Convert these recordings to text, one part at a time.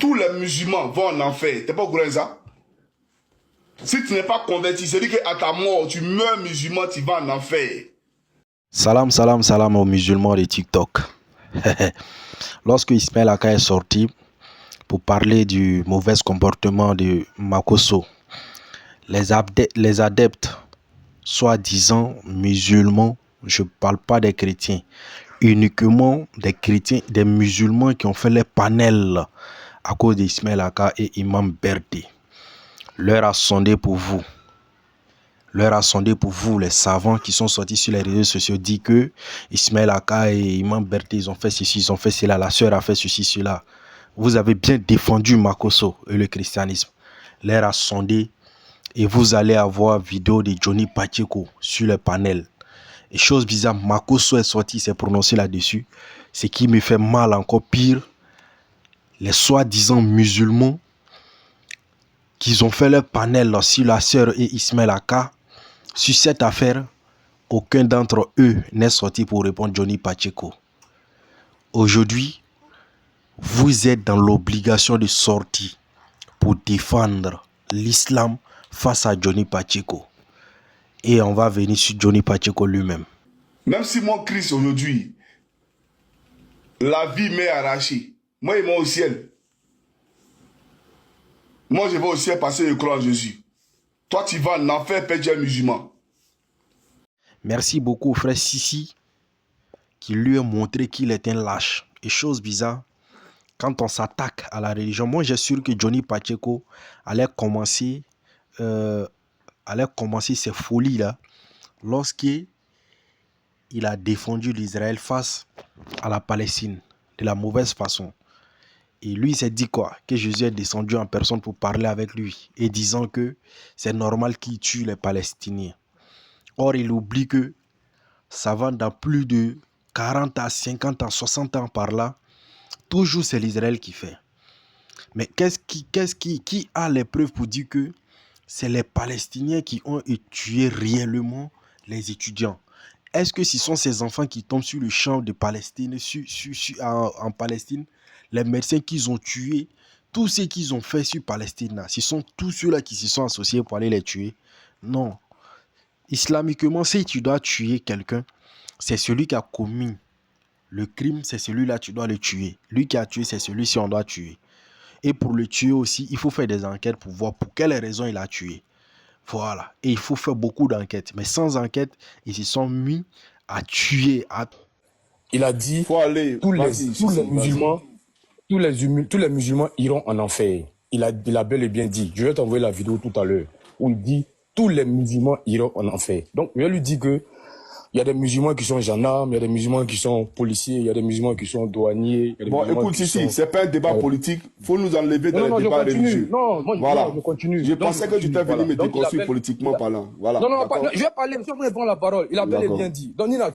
tous les musulmans vont en enfer. T'es pas au courant de ça? Si tu n'es pas converti, c'est-à-dire qu'à ta mort, tu meurs musulman, tu vas en enfer. Salam, salam, salam aux musulmans de TikTok. Lorsque Ismaël Aka est sorti pour parler du mauvais comportement de Makosso, les adeptes, soi-disant musulmans, je ne parle pas des chrétiens, uniquement des chrétiens, des musulmans qui ont fait les panels à cause d'Ismaël Aka et Imam Berdé. L'heure a sondé pour vous. L'heure a sondé pour vous, les savants qui sont sortis sur les réseaux sociaux, dit que Ismaël Aka et Imam Berdé, ils ont fait ceci, ils ont fait cela, la sœur a fait ceci, cela. Vous avez bien défendu Makosso et le christianisme. L'heure a sondé et vous allez avoir vidéo de Johnny Pacheco sur le panel. Et chose bizarre, Makosso est sorti, s'est prononcé là-dessus. Ce qui me fait mal encore pire, les soi-disant musulmans qui ont fait leur panel sur la sœur et Ismaël Aka. Sur cette affaire, aucun d'entre eux n'est sorti pour répondre Johnny Pacheco. Aujourd'hui, vous êtes dans l'obligation de sortir pour défendre l'islam face à Johnny Pacheco. Et on va venir sur Johnny Pacheco lui-même. Même si mon Christ aujourd'hui, la vie m'est arrachée, moi je vais au ciel. Moi je vais au ciel parce que je crois en Jésus. Toi tu vas en enfer, père Dieu musulman. Merci beaucoup au frère Sissi qui lui a montré qu'il est un lâche. Et chose bizarre, quand on s'attaque à la religion, moi j'ai sûr que Johnny Pacheco allait commencer ces folies-là lorsqu'il a défendu l'Israël face à la Palestine de la mauvaise façon. Et lui, il s'est dit quoi? Que Jésus est descendu en personne pour parler avec lui et disant que c'est normal qu'il tue les Palestiniens. Or, il oublie que ça va dans plus de 40 à 50 ans, 60 ans par là. Toujours, c'est l'Israël qui fait. Mais qui a les preuves pour dire que c'est les Palestiniens qui ont tué réellement les étudiants? Est-ce que ce sont ces enfants qui tombent sur le champ de Palestine, en Palestine, les médecins qu'ils ont tués, tous ceux qu'ils ont fait sur Palestine, là, ce sont tous ceux-là qui se sont associés pour aller les tuer? Non. Islamiquement, si tu dois tuer quelqu'un, c'est celui qui a commis le crime, c'est celui-là, tu dois le tuer. Lui qui a tué, c'est celui-ci, on doit tuer. Et pour le tuer aussi, il faut faire des enquêtes pour voir pour quelles raisons il a tué. Voilà. Et il faut faire beaucoup d'enquêtes. Mais sans enquête, ils se sont mis à tuer. Il a dit Faut aller, tous les musulmans iront en enfer. Il a bel et bien dit. Je vais t'envoyer la vidéo tout à l'heure où il dit tous les musulmans iront en enfer. Donc, je lui dis que il y a des musulmans qui sont gendarmes, il y a des musulmans qui sont policiers, il y a des musulmans qui sont douaniers. Bon, écoute ici, c'est pas un débat politique. Faut nous enlever dans le débat religieux. Non, moi je continue. Je pensais que tu t'es venu me déconstruire politiquement parlant. Voilà. Non, je vais parler, je vais prendre la parole. Il a bel et bien dit. Donc, Nina.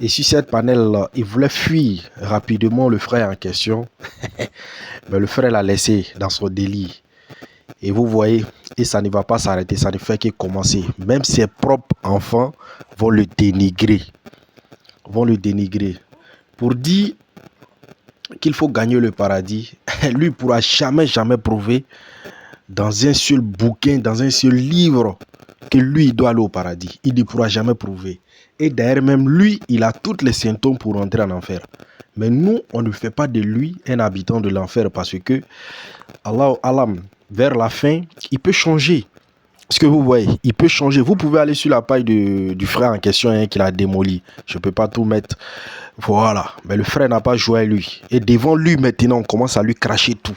Et sur cette panel-là, il voulait fuir rapidement le frère en question. Mais le frère l'a laissé dans son délit. Et vous voyez, et ça ne va pas s'arrêter, ça ne fait que commencer. Même ses propres enfants vont le dénigrer. Pour dire qu'il faut gagner le paradis, lui ne pourra jamais prouver dans un seul bouquin, dans un seul livre, que lui il doit aller au paradis. Il ne pourra jamais prouver. Et d'ailleurs, même lui, il a tous les symptômes pour entrer en enfer. Mais nous, on ne fait pas de lui un habitant de l'enfer parce que Allah, vers la fin, il peut changer. Ce que vous voyez, il peut changer. Vous pouvez aller sur la page du frère en question qu'il a démoli. Je ne peux pas tout mettre. Voilà. Mais le frère n'a pas joué à lui. Et devant lui, maintenant, on commence à lui cracher tout.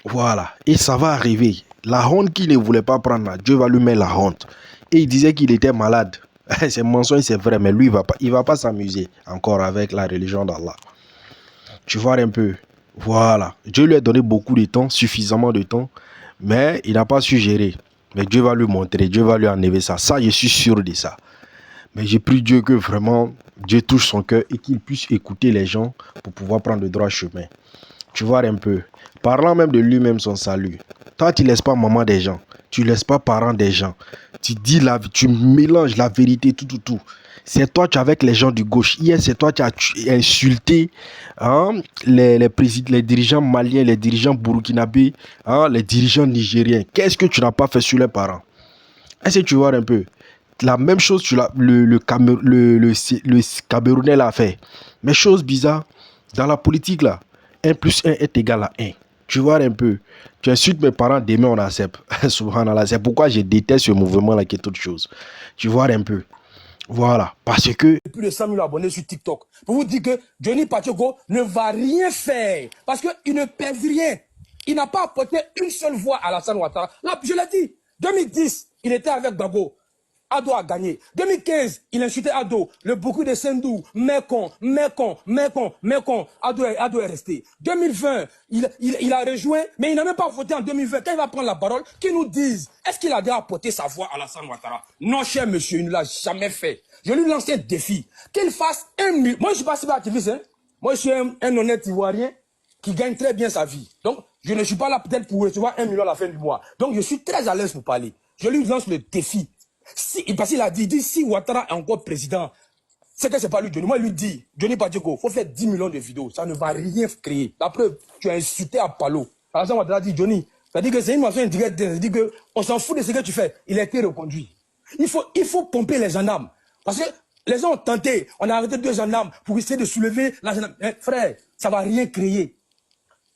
Voilà. Et ça va arriver. La honte qu'il ne voulait pas prendre, Dieu va lui mettre la honte. Et il disait qu'il était malade. C'est mensonge, c'est vrai. Mais lui, il va pas s'amuser encore avec la religion d'Allah. Tu vois un peu. Voilà. Dieu lui a donné beaucoup de temps, suffisamment de temps. Mais il n'a pas su gérer. Mais Dieu va lui montrer, Dieu va lui enlever ça. Ça, je suis sûr de ça. Mais j'ai pris Dieu que vraiment, Dieu touche son cœur et qu'il puisse écouter les gens pour pouvoir prendre le droit chemin. Tu vois un peu. Parlant même de lui-même son salut. Toi, tu ne laisses pas maman des gens. Tu laisses pas parents des gens. Tu dis tu mélanges la vérité, tout. C'est toi, tu es avec les gens du gauche. Hier, c'est toi, tu as insulté hein, les dirigeants maliens, les dirigeants burkinabés, hein, les dirigeants nigériens. Qu'est-ce que tu n'as pas fait sur les parents? Est-ce que tu vois un peu? La même chose, le Camerounais l'a fait. Mais chose bizarre, dans la politique, là, 1 plus 1 est égal à 1. Tu vois un peu. Tu insultes mes parents, demain on accepte. Subhanallah. C'est pourquoi je déteste ce mouvement-là qui est autre chose. Tu vois un peu. Voilà. Parce que... Plus de 100 000 abonnés sur TikTok. Pour vous dire que Johnny Pacheco ne va rien faire. Parce qu'il ne pèse rien. Il n'a pas apporté une seule voix à Alassane Ouattara. Là, je l'ai dit. 2010, il était avec Gbagbo. Ado a gagné. 2015, il insultait Ado. Le beaucoup de Sendou. Mekon. Ado est resté. 2020, il a rejoint, mais il n'a même pas voté en 2020. Quand il va prendre la parole, qu'il nous dise, est-ce qu'il a déjà apporté sa voix à Alassane Ouattara? Non, cher monsieur, il ne l'a jamais fait. Je lui lance un défi. Qu'il fasse 1 million. Moi, je ne suis pas si activiste, hein. Moi, je suis un honnête Ivoirien qui gagne très bien sa vie. Donc, je ne suis pas là peut-être pour recevoir 1 million à la fin du mois. Donc, je suis très à l'aise pour parler. Je lui lance le défi. Parce qu'il a dit, si Ouattara est encore président, c'est que c'est pas lui, Johnny. Moi, il lui dit, Johnny Pacheco, il faut faire 10 millions de vidéos. Ça ne va rien créer. La preuve, tu as insulté à Palo. Alors, Ouattara dit, Johnny, ça dit que c'est une façon indirecte. Ça dit qu'on s'en fout de ce que tu fais. Il a été reconduit. Il faut pomper les gendarmes. Parce que les gens ont tenté. On a arrêté 2 gendarmes pour essayer de soulever la gendarme. Frère, ça va rien créer.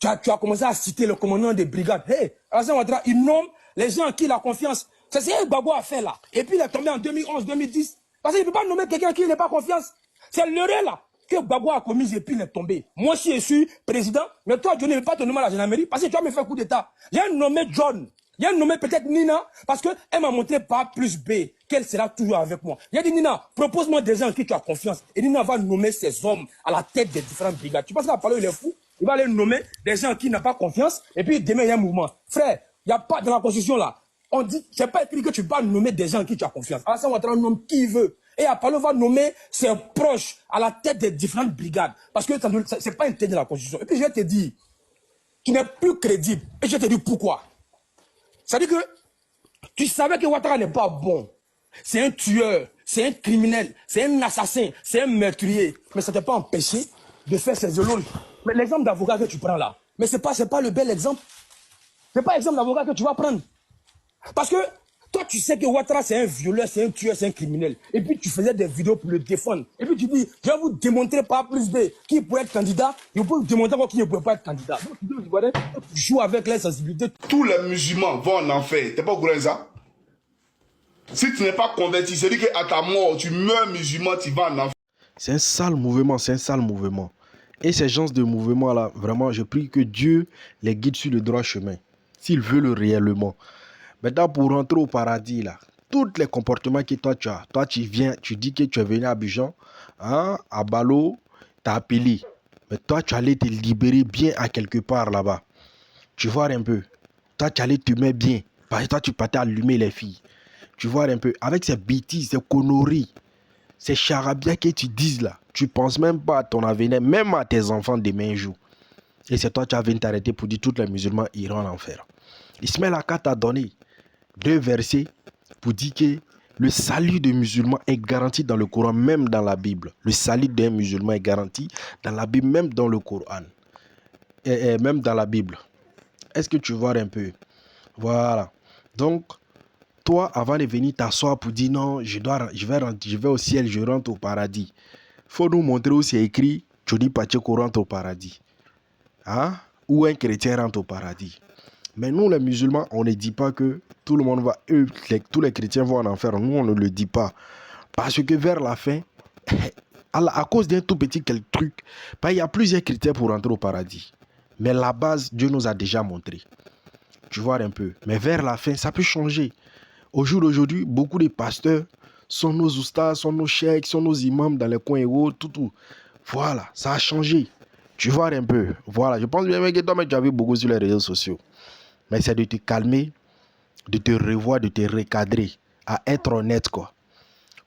Tu as commencé à citer le commandant des brigades. Hey, Alassane Ouattara, il nomme les gens en qui il a confiance. C'est ce que Gbagbo a fait là. Et puis il est tombé en 2011, 2010. Parce qu'il ne peut pas nommer quelqu'un qui n'a pas confiance. C'est l'erreur là que Gbagbo a commise et puis il est tombé. Moi aussi je suis président, mais toi Johnny ne veux pas te nommer à la gendarmerie parce que tu vas me faire coup d'état. Il y a nommé John. Il y a nommé peut-être Nina parce qu'elle m'a montré par plus B qu'elle sera toujours avec moi. Il a dit Nina, propose-moi des gens en qui tu as confiance. Et Nina va nommer ses hommes à la tête des différentes brigades. Tu penses qu'à parler il est fou? Il va aller nommer des gens en qui il n'a pas confiance et puis demain il y a un mouvement. Frère, il n'y a pas dans la constitution là. On dit, c'est pas écrit que tu vas nommer des gens en qui tu as confiance. Alassane Ouattara nomme qui il veut. Et Apollo va nommer ses proches à la tête des différentes brigades. Parce que c'est pas interdit dans la Constitution. Et puis je vais te dire, tu n'es plus crédible. Et je vais te dire pourquoi. C'est-à-dire que tu savais que Ouattara n'est pas bon. C'est un tueur, c'est un criminel, c'est un assassin, c'est un meurtrier. Mais ça ne t'a pas empêché de faire ses éloges. Mais l'exemple d'avocat que tu prends là, mais c'est pas le bel exemple. C'est pas l'exemple d'avocat que tu vas prendre. Parce que toi, tu sais que Ouattara, c'est un violeur, c'est un tueur, c'est un criminel. Et puis, tu faisais des vidéos pour le défendre. Et puis, tu dis, je vais vous démontrer par plus B qui pourrait être candidat. Je peux vous démontrer qui ne pourrait pas être candidat. Donc, tu joues avec les sensibilités. Tous les musulmans vont en enfer. T'es pas au courant de ça? Si tu n'es pas converti, c'est-à-dire qu'à ta mort, tu meurs musulman, tu vas en enfer. C'est un sale mouvement, c'est un sale mouvement. Et ces gens de mouvement-là, vraiment, je prie que Dieu les guide sur le droit chemin. S'ils veulent réellement. Maintenant, pour rentrer au paradis, là, tous les comportements que toi tu as, toi tu viens, tu dis que tu es venu à Abidjan, hein, à Balo, tu as appelé. Mais toi, tu allais te libérer bien à quelque part là-bas. Tu vois un peu. Toi, tu allais te mettre bien. Parce que toi, tu partais allumer les filles. Tu vois un peu. Avec ces bêtises, ces conneries, ces charabias que tu dises là, tu penses même pas à ton avenir, même à tes enfants demain jour. Et c'est toi qui as venu t'arrêter pour dire que tous les musulmans iront en enfer. Ismaël Akka t'a donné 2 versets pour dire que le salut des musulmans est garanti dans le Coran, même dans la Bible. Le salut d'un musulman est garanti dans la Bible, même dans le Coran. Et même dans la Bible. Est-ce que tu vois un peu? Voilà. Donc, toi, avant de venir t'asseoir pour dire non, je vais au ciel, je rentre au paradis. Faut nous montrer où c'est écrit Johnny Pacheco rentre au paradis. Hein? Ou un chrétien rentre au paradis. Mais nous, les musulmans, on ne dit pas que tout le monde va, tous les chrétiens vont en enfer. Nous, on ne le dit pas. Parce que vers la fin, à cause d'un tout petit truc, il y a plusieurs critères pour rentrer au paradis. Mais la base, Dieu nous a déjà montré. Tu vois un peu. Mais vers la fin, ça peut changer. Au jour d'aujourd'hui, beaucoup de pasteurs sont nos oustas, sont nos cheikhs, sont nos imams dans les coins et autres, tout. Voilà, ça a changé. Tu vois un peu. Voilà, je pense bien que toi, tu as vu beaucoup sur les réseaux sociaux. Mais c'est de te calmer, de te revoir, de te recadrer, à être honnête, quoi.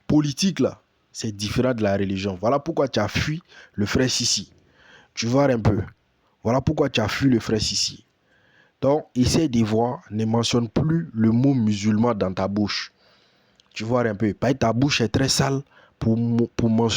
Politique, là, c'est différent de la religion. Voilà pourquoi tu as fui le frère Sissi. Tu vois un peu. Voilà pourquoi tu as fui le frère Sissi. Donc, essaye de voir, ne mentionne plus le mot musulman dans ta bouche. Tu vois un peu. Ta bouche est très sale pour mentionner